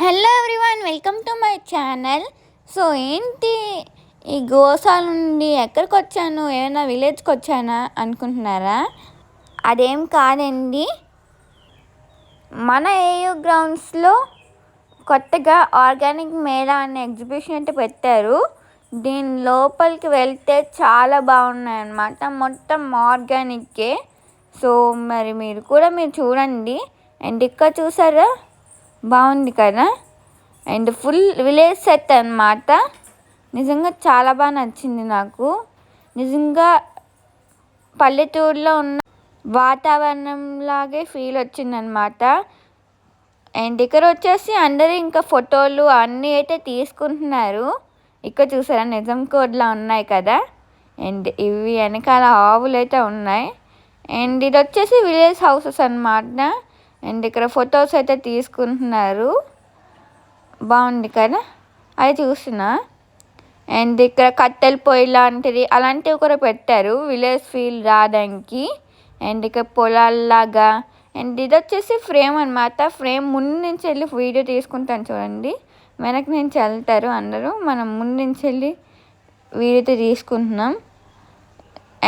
Hello everyone, welcome to my channel. So ఏంటి ఈ గోసాల నుండి ఎక్కడికి వచ్చాను, ఏమైనా విలేజ్కి వచ్చానా అనుకుంటున్నారా? అదేం కాదండి, మన ఏయూ గ్రౌండ్స్లో కొత్తగా ఆర్గానిక్ మేళా అనే ఎగ్జిబిషన్ అయితే పెట్టారు. దీని లోపలికి వెళ్తే చాలా బాగున్నాయి అన్నమాట. మొత్తం ఆర్గానిక్కే. సో మీరు కూడా చూడండి. అండ్ ఇక్కడ చూసారా, బాగుంది కదా. అండ్ ఫుల్ విలేజ్ సెట్ అన్నమాట. నిజంగా చాలా బాగా నచ్చింది నాకు. నిజంగా పల్లెటూరులో ఉన్న వాతావరణం లాగే ఫీల్ వచ్చిందనమాట. అండ్ ఇక్కడ వచ్చేసి అందరూ ఇంకా ఫోటోలు అన్నీ అయితే తీసుకుంటున్నారు. ఇక్కడ చూసారా, నిజం కోడ్లా ఉన్నాయి కదా. అండ్ ఇవి వెనకాల ఆవులు అయితే ఉన్నాయి. అండ్ ఇది వచ్చేసి విలేజ్ హౌసెస్ అన్నమాట. అండ్ ఇక్కడ ఫొటోస్ అయితే తీసుకుంటున్నారు. బాగుంది కదా, అది చూస్తున్నా. అండ్ ఇక్కడ కట్టెల పొయ్యి లాంటిది అలాంటివి కూడా పెట్టారు విలేజ్ ఫీల్ రావడానికి. అండ్ ఇక్కడ పొలాల్లాగా. అండ్ ఇది వచ్చేసి ఫ్రేమ్ అనమాట. ఫ్రేమ్ ముందు నుంచి వెళ్ళి వీడియో తీసుకుంటాను చూడండి. వెనక నుంచి వెళ్తారు అందరూ, మనం ముందు నుంచి వెళ్ళి వీడియో తీసుకుంటున్నాం.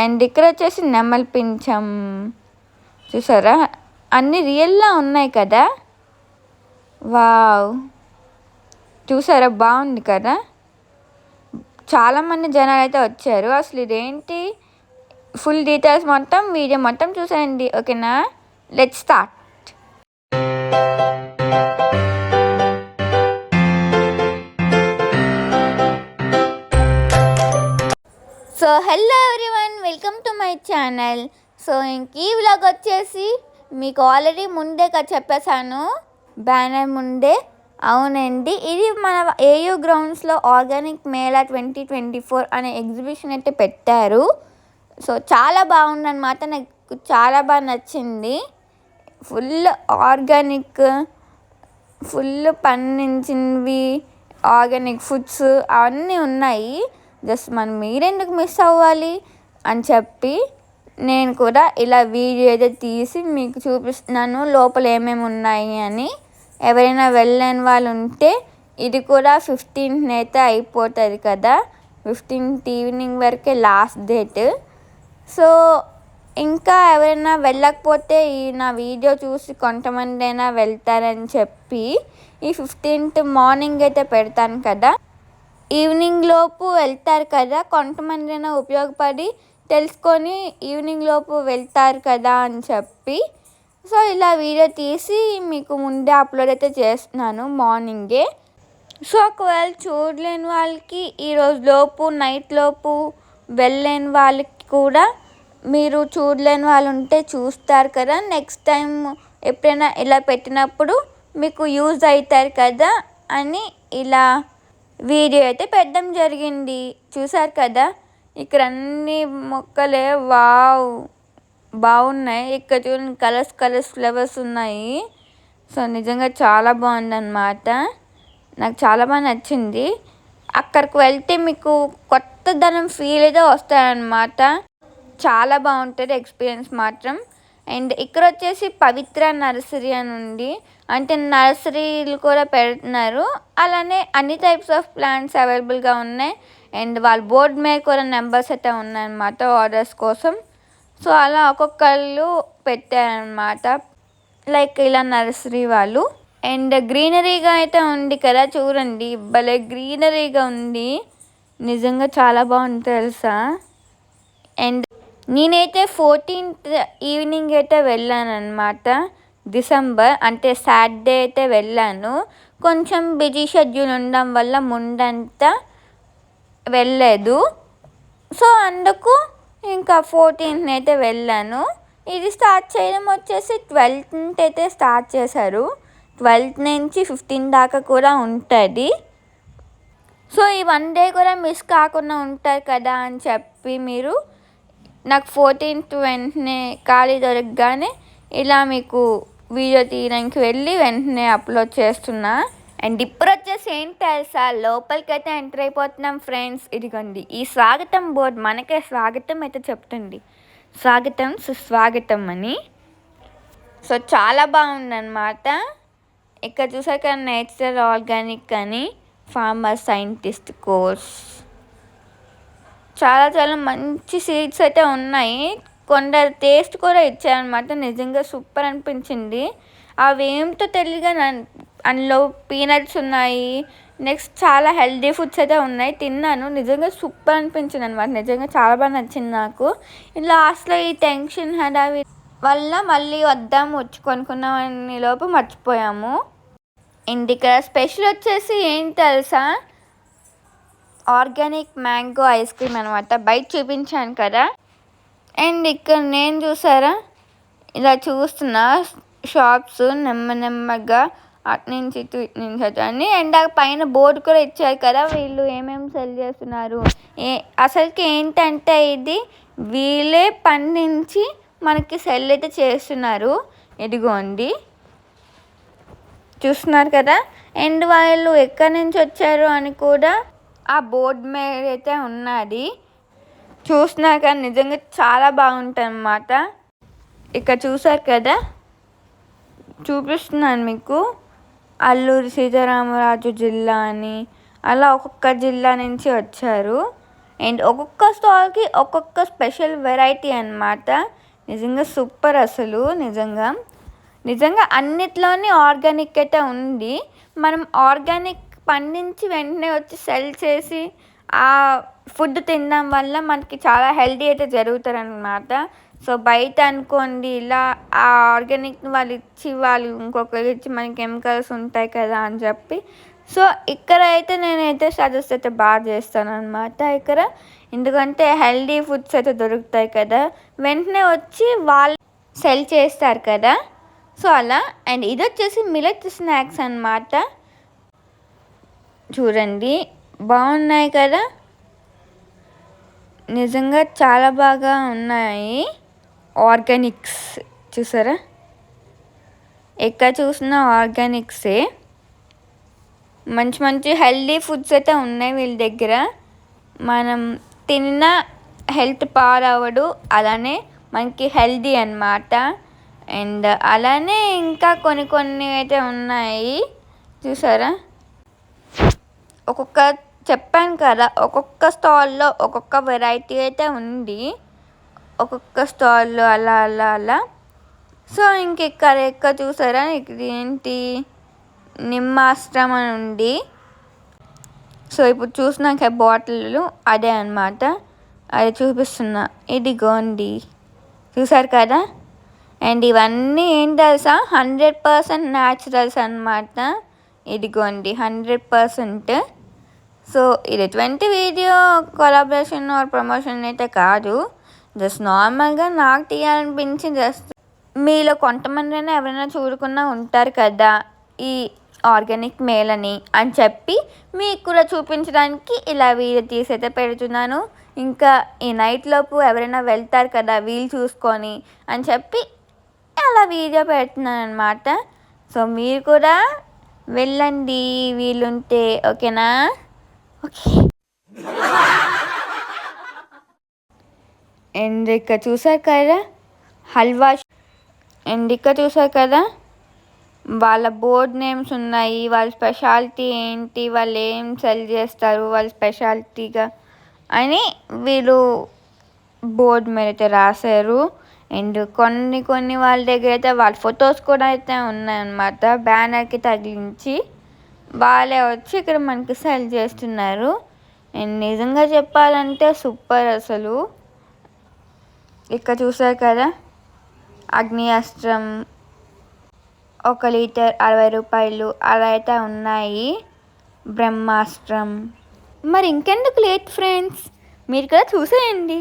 అండ్ ఇక్కడ వచ్చేసి నెమలి పింఛం చూసారా, అన్నీ రియల్లా ఉన్నాయి కదా. వావ్, చూసారా, బాగుంది కదా. చాలామంది జనాలు అయితే వచ్చారు. అసలు ఇదేంటి, ఫుల్ డీటెయిల్స్ మొత్తం వీడియో మొత్తం చూసేయండి, ఓకేనా. Let's start. So hello everyone, welcome to my channel. So ఇంక ఈ వ్లాగ్ వచ్చేసి మీకు ఆల్రెడీ ముందే చెప్పేశాను, బ్యానర్ ముందే. అవునండి, ఇది మన ఏయూ గ్రౌండ్స్లో ఆర్గానిక్ మేళా 2024 అనే ఎగ్జిబిషన్ అయితే పెట్టారు. సో చాలా బాగుందన్నమాట, నాకు చాలా బాగా నచ్చింది. ఫుల్ ఆర్గానిక్, ఫుల్ పండించినవి ఆర్గానిక్ ఫుడ్స్ అవన్నీ ఉన్నాయి. జస్ట్ మనం మీరెందుకు మిస్ అవ్వాలి అని చెప్పి నేను కూడా ఇలా వీడియో అయితే తీసి మీకు చూపిస్తున్నాను లోపల ఏమేమి ఉన్నాయి అని. ఎవరైనా వెళ్ళని వాళ్ళు ఉంటే ఇది కూడా 15th అయితే అయిపోతుంది కదా. 15th ఈవినింగ్ వరకే లాస్ట్ డేట్. సో ఇంకా ఎవరైనా వెళ్ళకపోతే ఈ నా వీడియో చూసి కొంతమంది అయినా వెళ్తారని చెప్పి ఈ 15th మార్నింగ్ అయితే పెడతాను కదా. ఈవినింగ్ లోపు వెళ్తారు కదా, కొంతమంది అయినా ఉపయోగపడి తెలుసుకొని ఈవినింగ్ లోపు వెళ్తారు కదా అని చెప్పి సో ఇలా వీడియో తీసి మీకు ముందే అప్లోడ్ అయితే చేస్తున్నాను మార్నింగే. సో ఒకవేళ చూడలేని వాళ్ళకి ఈరోజు లోపు నైట్ లోపు వెళ్ళలేని వాళ్ళకి కూడా, మీరు చూడలేని వాళ్ళు ఉంటే చూస్తారు కదా, నెక్స్ట్ టైం ఎప్పుడైనా ఇలా పెట్టినప్పుడు మీకు యూజ్ అవుతారు కదా అని ఇలా వీడియో అయితే పెట్టడం జరిగింది. చూసారు కదా, ఇక్కడ అన్ని మొక్కలే వావ్ బాగున్నాయి. ఇక్కడ చూడండి, కలర్స్ ఫ్లవర్స్ ఉన్నాయి. సో నిజంగా చాలా బాగుందన్నమాట, నాకు చాలా బాగా నచ్చింది. అక్కడికి వెళ్తే మీకు కొత్తదనం ఫీల్ అయితే వస్తాయన్నమాట. చాలా బాగుంటుంది ఎక్స్పీరియన్స్ మాత్రం. అండ్ ఇక్కడ వచ్చేసి పవిత్ర నర్సరీ అని ఉంది, అంటే నర్సరీలు కూడా పెడుతున్నారు. అలానే అన్ని టైప్స్ ఆఫ్ ప్లాంట్స్ అవైలబుల్గా ఉన్నాయి. అండ్ వాళ్ళ బోర్డ్ మీద కూడా నెంబర్స్ అయితే ఉన్నాయన్నమాట ఆర్డర్స్ కోసం. సో అలా ఒక్కొక్కళ్ళు పెట్టారనమాట, లైక్ ఇలా నర్సరీ వాళ్ళు. అండ్ గ్రీనరీగా అయితే ఉంది కదా, చూడండి భలే గ్రీనరీగా ఉంది. నిజంగా చాలా బాగుంది తెలుసా. అండ్ నేనైతే 14th ఈవినింగ్ అయితే వెళ్ళాను అనమాట, డిసెంబర్, అంటే సాటర్డే అయితే వెళ్ళాను. కొంచెం బిజీ షెడ్యూల్ ఉండడం వల్ల ముందంతా వెళ్ళలేదు. సో అందుకు ఇంకా 14th అయితే వెళ్ళాను. ఇది స్టార్ట్ చేయడం వచ్చేసి 12th అయితే స్టార్ట్ చేశారు. 12th నుంచి 15th దాకా కూడా ఉంటుంది. సో ఈ 1 డే కూడా మిస్ కాకుండా ఉంటారు కదా అని చెప్పి మీరు నాకు 14th వెంటనే ఖాళీ దొరకగానే ఇలా మీకు వీడియో తీయడానికి వెళ్ళి వెంటనే అప్లోడ్ చేస్తున్నా. అండ్ ఇప్పుడు వచ్చేసి ఏంటి తెలుసా, లోపలికి అయితే ఎంటర్ అయిపోతున్నాం ఫ్రెండ్స్. ఇదిగోండి ఈ స్వాగతం బోర్డ్ మనకే స్వాగతం అయితే చెప్తుంది, స్వాగతం సుస్వాగతం అని. సో చాలా బాగుందన్నమాట. ఇక్కడ చూసాక నేచురల్ ఆర్గానిక్ అని ఫార్మర్ సైంటిస్ట్ కోర్స్ చాలా చాలా మంచి సీడ్స్ అయితే ఉన్నాయి. కొందరు టేస్ట్ కూడా ఇచ్చారనమాట. నిజంగా సూపర్ అనిపించింది. అవి ఏమిటో తెలియగా అందులో పీనట్స్ ఉన్నాయి. నెక్స్ట్ చాలా హెల్దీ ఫుడ్స్ అయితే ఉన్నాయి. తిన్నాను, నిజంగా సూపర్ అనిపించింది అనమాట. నిజంగా చాలా బాగా నచ్చింది నాకు. లాస్ట్లో ఈ టెన్షన్ హడావి వల్ల మళ్ళీ వచ్చి కొనుక్కున్నామని లోపు మర్చిపోయాము. అండ్ ఇక్కడ స్పెషల్ వచ్చేసి ఏం తెలుసా, ఆర్గానిక్ మ్యాంగో ఐస్ క్రీమ్ అనమాట. బయట చూపించాను కదా. అండ్ ఇక్కడ నేను చూసారా ఇలా చూస్తున్నా షాప్స్ నెమ్మదిగా అటు నుంచి ఇటు నుంచి అటు అని. అండ్ ఆ పైన బోర్డు కూడా ఇచ్చారు కదా, వీళ్ళు ఏమేమి సెల్ చేస్తున్నారు. అసలుకి ఏంటంటే ఇది వీళ్ళే పండించి మనకి సెల్ అయితే చేస్తున్నారు. ఇదిగోండి చూస్తున్నారు కదా. అండ్ వాళ్ళు ఎక్కడి నుంచి వచ్చారు అని కూడా ఆ బోర్డు మీద అయితే ఉన్నది. చూస్తున్నారు కదా, నిజంగా చాలా బాగుంటుంది అన్నమాట. ఇక్కడ చూసారు కదా, చూపిస్తున్నాను మీకు. అల్లూరి సీతారామరాజు జిల్లా అని అలా ఒక్కొక్క జిల్లా నుంచి వచ్చారు. అండ్ ఒక్కొక్క స్టాల్కి ఒక్కొక్క స్పెషల్ వెరైటీ అన్నమాట. నిజంగా సూపర్ అసలు. నిజంగా అన్నిట్లోని ఆర్గానిక్ అయితే ఉంది. మనం ఆర్గానిక్ పండించి వెంటనే వచ్చి సెల్ చేసి ఆ ఫుడ్ తినడం వల్ల మనకి చాలా హెల్దీ అయితే జరుగుతుంది అన్నమాట. సో బయట అనుకోండి ఇలా ఆ ఆర్గానిక్ వాళ్ళు ఇచ్చి వాళ్ళు ఇంకొకరికి ఇచ్చి మనకి కెమికల్స్ ఉంటాయి కదా అని చెప్పి. సో ఇక్కడ అయితే నేనైతే సజెస్ట్ అయితే బాగా చేస్తాను అనమాట ఇక్కడ. ఎందుకంటే హెల్దీ ఫుడ్స్ అయితే దొరుకుతాయి కదా, వెంటనే వచ్చి వాళ్ళు సెల్ చేస్తారు కదా. సో అలా. అండ్ ఇది వచ్చేసి మిల్లెట్ స్నాక్స్ అన్నమాట. చూడండి బాగున్నాయి కదా, నిజంగా చాలా బాగా ఉన్నాయి. ఆర్గానిక్స్ చూసారా, ఎక్కడ చూసినా ఆర్గానిక్సే. మంచి మంచి హెల్దీ ఫుడ్స్ అయితే ఉన్నాయి వీళ్ళ దగ్గర. మనం తిన్న హెల్త్ పాడవడు, అలానే మనకి హెల్దీ అన్నమాట. అండ్ అలానే ఇంకా కొన్ని అయితే ఉన్నాయి చూసారా. చెప్పాను కదా, ఒక్కొక్క స్టాల్లో ఒక్కొక్క వెరైటీ అయితే ఉంది. ఒక్కొక్క స్టాల్లో అలా. సో ఎక్కడ చూసారా, ఇది ఏంటి నిమ్మాస్త్రం అని ఉంది. సో ఇప్పుడు చూసినాక బాటిల్ అదే అనమాట, అది చూపిస్తున్నా. ఇదిగోండి చూసారు కదా. అండ్ ఇవన్నీ ఏం తెలుసా, 100% న్యాచురల్స్ అనమాట. ఇదిగోండి 100%. సో ఇది ఎటువంటి వీడియో కొలాబరేషన్ ఆర్ ప్రమోషన్ అయితే కాదు, జస్ట్ నార్మల్గా నాకు తీయాలనిపించి జస్ట్ మీలో కొంతమంది ఎవరైనా చూడకుండా ఉంటారు కదా ఈ ఆర్గానిక్ మేలని అని చెప్పి మీకు కూడా చూపించడానికి ఇలా వీడియో తీసి అయితే పెడుతున్నాను. ఇంకా ఈ నైట్లోపు ఎవరైనా వెళ్తారు కదా వీలు చూసుకొని అని చెప్పి అలా వీడియో పెడుతున్నాను అనమాట. సో మీరు కూడా వెళ్ళండి వీలుంటే, ఓకేనా. ఓకే. అండ్ ఇక్కడ చూసారు కదా హల్వా. అండ్ ఇక్కడ చూసారు కదా వాళ్ళ బోర్డ్ నేమ్స్ ఉన్నాయి, వాళ్ళ స్పెషాలిటీ ఏంటి, వాళ్ళు ఏం సెల్ చేస్తారు, వాళ్ళ స్పెషాలిటీగా అని వీళ్ళు బోర్డ్ మీద అయితే రాశారు. అండ్ కొన్ని వాళ్ళ దగ్గర అయితే వాళ్ళ ఫొటోస్ కూడా అయితే ఉన్నాయన్నమాట, బ్యానర్కి తగిలించి వాళ్ళే వచ్చి ఇక్కడ మనకి సెల్ చేస్తున్నారు. అండ్ నిజంగా చెప్పాలంటే సూపర్ అసలు. ఇక్కడ చూసారు కదా అగ్నియాస్త్రం 1 లీటర్ 60 రూపాయలు అలా అయితే ఉన్నాయి. బ్రహ్మాస్త్రం. మరి ఇంకెందుకు లేట్ ఫ్రెండ్స్, మీరు కూడా చూసేయండి.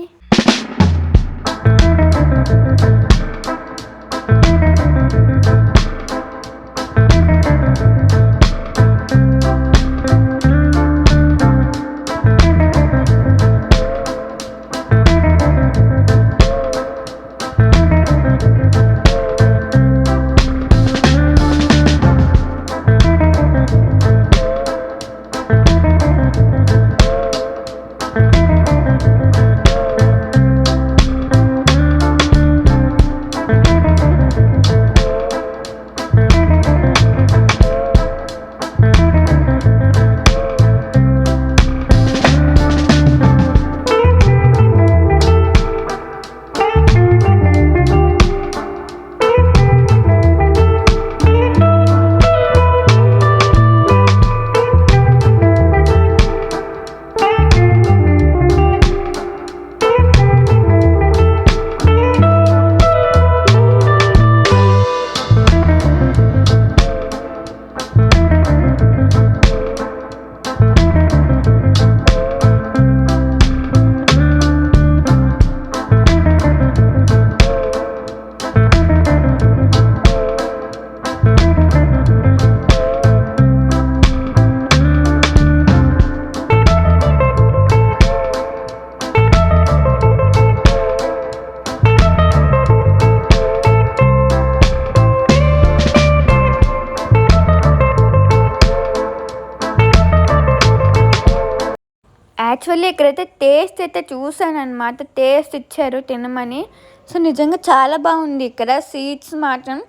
యాక్చువల్లీ ఇక్కడైతే టేస్ట్ అయితే చూసాను అనమాట, టేస్ట్ ఇచ్చారు తినమని. సో నిజంగా చాలా బాగుంది. ఇక్కడ సీడ్స్ మాత్రం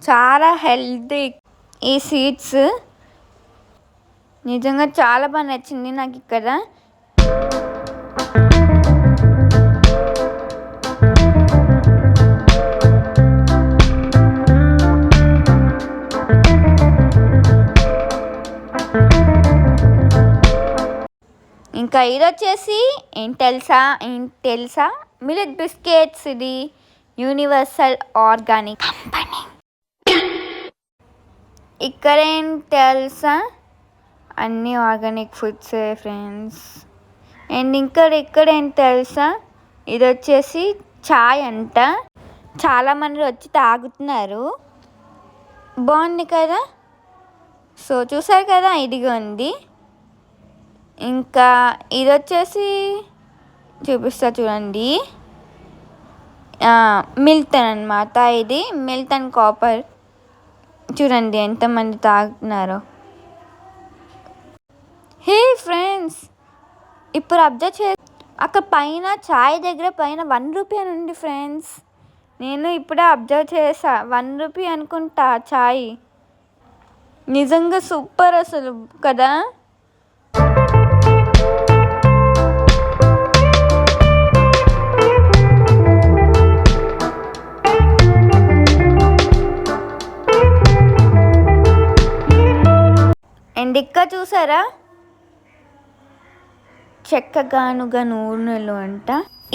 చాలా హెల్తీ. ఈ సీడ్స్ నిజంగా చాలా బాగా నచ్చింది నాకు ఇక్కడ. ఇంకా ఇది వచ్చేసి ఏం తెలుసా మిల్లెట్ బిస్కెట్స్. ఇది యూనివర్సల్ ఆర్గానిక్ కంపెనీ. ఇక్కడ ఏం తెలుసా, అన్నీ ఆర్గానిక్ ఫుడ్సే ఫ్రెండ్స్. అండ్ ఇక్కడ ఏం తెలుసా, ఇది వచ్చేసి చాయ్ అంట. చాలామంది వచ్చి తాగుతున్నారు, బాగుంది కదా. సో చూసారు కదా, ఇదిగోండి. ఇంకా ఇది వచ్చేసి చూపిస్తా చూడండి, మిల్టన్ అనమాట. ఇది మిల్టన్ కాపర్. చూడండి ఎంతమంది తాగుతున్నారో. హే ఫ్రెండ్స్, ఇప్పుడు అబ్జర్వ్ అక్కడ పైన చాయ్ దగ్గర పైన 1 రూపీ అని ఉంది ఫ్రెండ్స్. నేను ఇప్పుడే అబ్జర్వ్ చేసా, 1 రూపీ అనుకుంటా చాయ్. నిజంగా సూపర్ అసలు కదా. అండ్ ఇక్కడ చూసారా, చెక్కగానుగ నూనెలు అంట.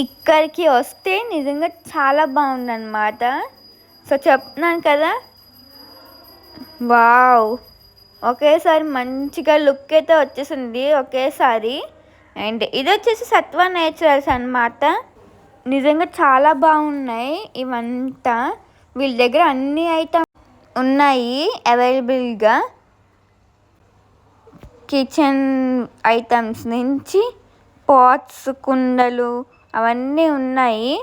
ఇక్కడికి వస్తే నిజంగా చాలా బాగుందన్నమాట. సో చెప్తున్నాను కదా, వావ్, ఒకేసారి మంచిగా లుక్ అయితే వచ్చేసింది ఒకేసారి. అండ్ ఇది వచ్చేసి సత్వ నేచురల్స్ అన్నమాట. నిజంగా చాలా బాగున్నాయి ఇవంతా. వీళ్ళ దగ్గర అన్ని ఐటమ్ ఉన్నాయి అవైలబుల్గా. కిచెన్ ఐటమ్స్ నుంచి పాట్స్, కుండలు అవన్నీ ఉన్నాయి.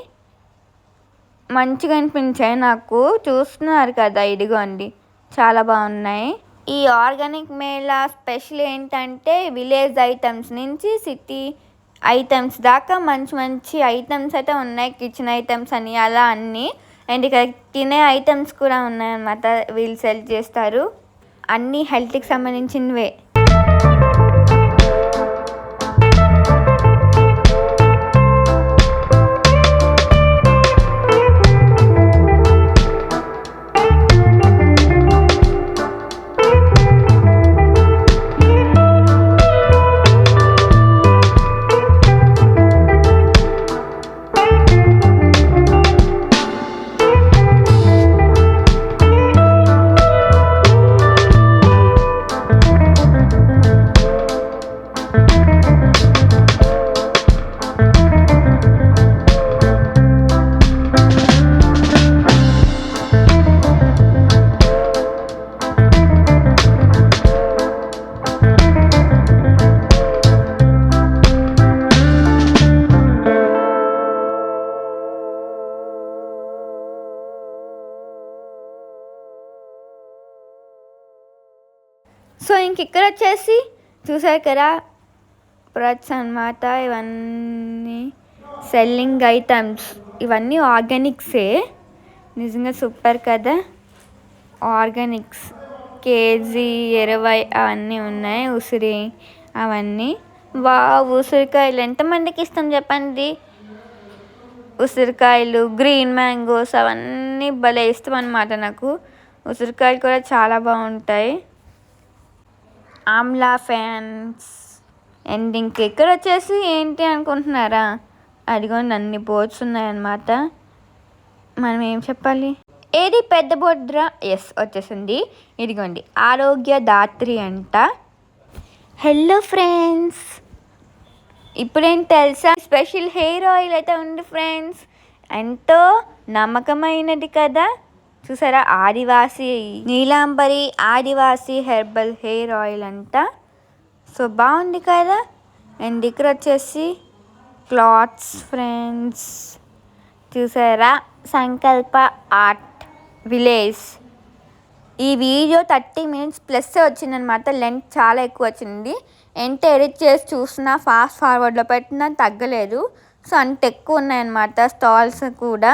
మంచిగా అనిపించాయి నాకు. చూస్తున్నారు కదా, ఇదిగోండి చాలా బాగున్నాయి. ఈ ఆర్గానిక్ మేళా స్పెషల్ ఏంటంటే విలేజ్ ఐటమ్స్ నుంచి సిటీ ఐటమ్స్ దాకా మంచి మంచి ఐటమ్స్ అయితే ఉన్నాయి. కిచెన్ ఐటమ్స్ అని అలా అన్నీ. అండ్ ఇక్కడ తినే ఐటమ్స్ కూడా ఉన్నాయన్నమాట. వీళ్ళు సెల్ చేస్తారు, అన్నీ హెల్త్కి సంబంధించినవే. సో ఇంక ఇక్కడ వచ్చేసి చూసారు కదా ప్రొడక్ట్స్ అన్నమాట. ఇవన్నీ సెల్లింగ్ ఐటమ్స్, ఇవన్నీ ఆర్గానిక్సే. నిజంగా సూపర్ కదా. ఆర్గానిక్స్ కేజీ 20 అవన్నీ ఉన్నాయి. ఉసిరి అవన్నీ. ఉసిరికాయలు ఎంతమందికి ఇష్టం చెప్పండి. ఉసిరికాయలు, గ్రీన్ మ్యాంగోస్ అవన్నీ భలే ఇష్టం అన్నమాట నాకు. ఉసిరికాయలు కూడా చాలా బాగుంటాయి. ఆమ్లా ఫ్యాన్స్. అండ్ ఇక్కడ వచ్చేసి ఏంటి అనుకుంటున్నారా, అదిగోండి అన్ని బోర్డ్స్ ఉన్నాయన్నమాట. మనం ఏం చెప్పాలి, ఏది పెద్ద బోర్డ్రా? ఎస్ వచ్చేసింది, ఇదిగోండి ఆరోగ్య దాత్రి అంట. హలో ఫ్రెండ్స్, ఇప్పుడేం తెలుసా, స్పెషల్ హెయిర్ ఆయిల్ అయితే ఉంది ఫ్రెండ్స్. ఎంతో నమ్మకమైనది కదా. చూసారా, ఆదివాసి నీలాంబరి ఆదివాసి హెర్బల్ హెయిర్ ఆయిల్ అంట. సో బాగుంది కదా. అండ్ ఇక్కడ వచ్చేసి క్లాత్స్ ఫ్రెండ్స్. చూసారా, సంకల్ప ఆర్ట్ విలేజ్ ఈ వీడియో 30 మినిట్స్ ప్లస్ వచ్చిందనమాట. లెంత్ చాలా ఎక్కువ వచ్చింది. ఎంత ఎడిట్ చేసి చూసినా ఫాస్ట్ ఫార్వర్డ్లో పెట్టినా తగ్గలేదు. సో అంత ఎక్కువ ఉన్నాయన్నమాట స్టాల్స్ కూడా.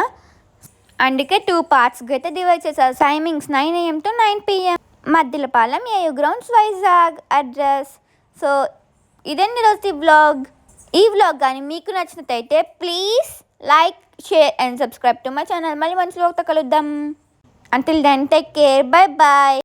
అందుకే 2 పార్ట్స్గా అయితే డివైడ్ చేశారు. Timings 9 AM to 9 PM. Maddilapalem AU grounds Vizag address. So ఇదండి రోజు ఈ వ్లాగ్ కానీ మీకు నచ్చినట్టయితే please like, share and subscribe to my channel. మళ్ళీ మంచి వ్లాగ్తో కలుద్దాం. Until then, take care. Bye bye.